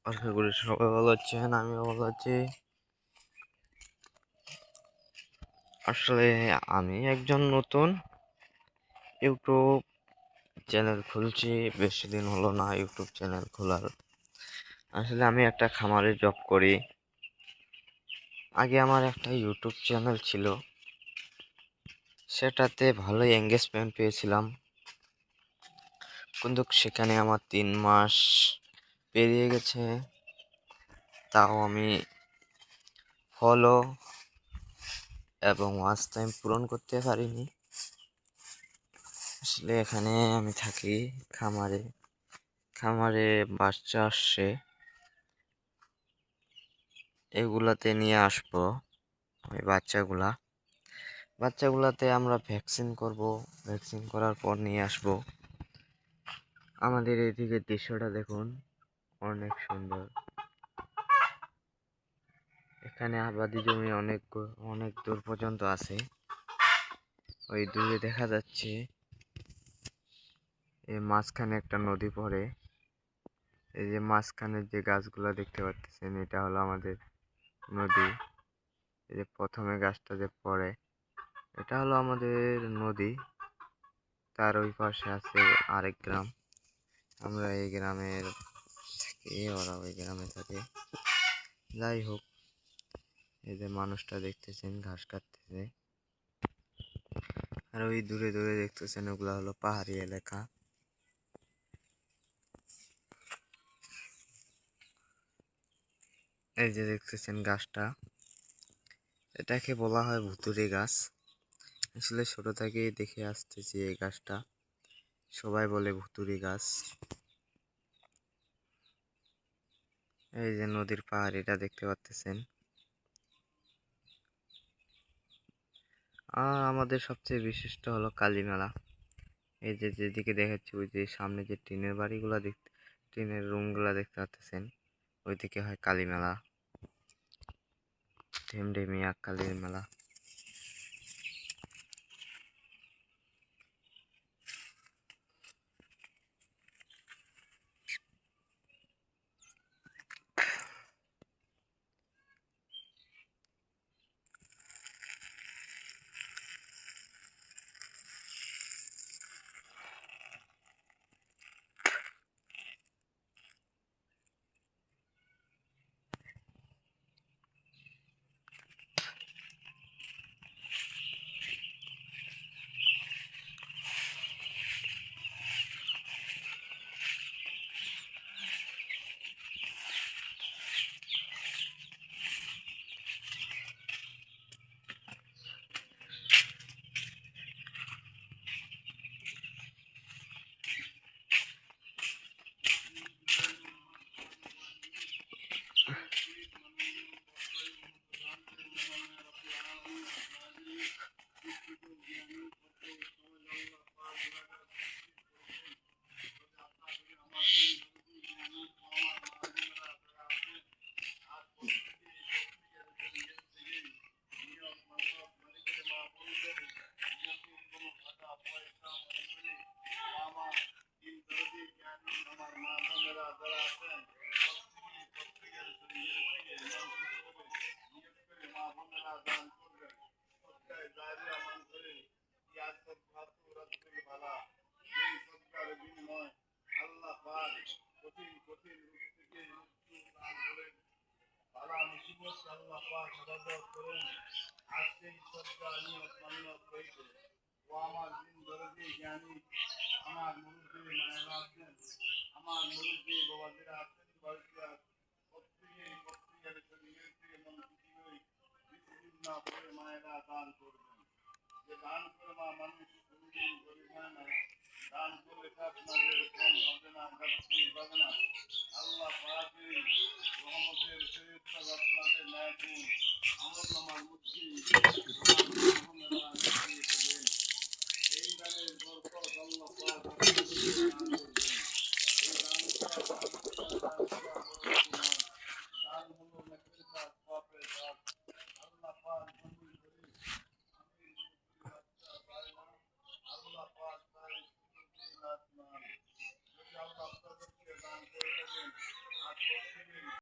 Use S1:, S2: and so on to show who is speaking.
S1: আশা করি সবাই ভালো আছেন, আমিও ভালো আছি। আসলে আমি একজন নতুন ইউটিউব চ্যানেল খুলছি, বেশি দিন হলো না ইউটিউব চ্যানেল খোলার। আসলে আমি একটা খামারে জব করি। আগে আমার একটা ইউটিউব চ্যানেল ছিল, সেটাতে ভালোই এঙ্গেজমেন্ট পেয়েছিলাম, কিন্তু সেখানে আমার 3 মাস পেরিয়ে গেছে, তাও আমি ফলো এবং ওয়াচ টাইম পূরণ করতে পারিনি। আসলে এখানে আমি থাকি খামারে, খামারে বাচ্চা আসছে, এগুলাতে নিয়ে আসবো। ওই বাচ্চাগুলাতে আমরা ভ্যাকসিন করব, ভ্যাকসিন করার পর নিয়ে আসবো। আমাদের এদিকে দৃশ্যটা দেখুন, অনেক সুন্দর। এখানে আবাদি জমি অনেক দূর পর্যন্ত আছে। ওই দূরে দেখা যাচ্ছে এই মাঝখানে একটা নদী পড়ে। এই যে মাঝখানে যে গাছগুলা দেখতে পাচ্ছেন, এটা হলো আমাদের নদী। এই যে প্রথমে গাছটা যে পড়ে, এটা হলো আমাদের নদী। তার ওই পাশে আছে আরেক গ্রাম। আমরা এই গ্রামের থাকি, ওরা ওই গ্রামে থাকে। যাই হোক, এই যে মানুষটা দেখতেছেন ঘাস কাটতেছে, আর ওই দূরে দূরে দেখতেছেন ওগুলা হলো পাহাড়ি এলাকা। এই যে দেখতেছেন গাছটা, এটাকে বলা হয় ভুতুড়ি গাছ। আসলে ছোট থেকেই দেখে আসতেছি এই গাছটা, সবাই বলে ভুতুড়ি গাছ। এই যে নদীর পাহাড়, এটা দেখতে পাচ্তেছেন। আর আমাদের সবচেয়ে বিশিষ্ট হলো কালী মেলা। এই যে যেদিকে দেখাচ্ছি, ওই যে সামনে যে টিনের বাড়িগুলা দেখতে, টিনের রুমগুলা দেখতে পাচ্তেছেন, ওইদিকে হয় কালী মেলা, ঢেমঢেমিয়া কালীর মেলা।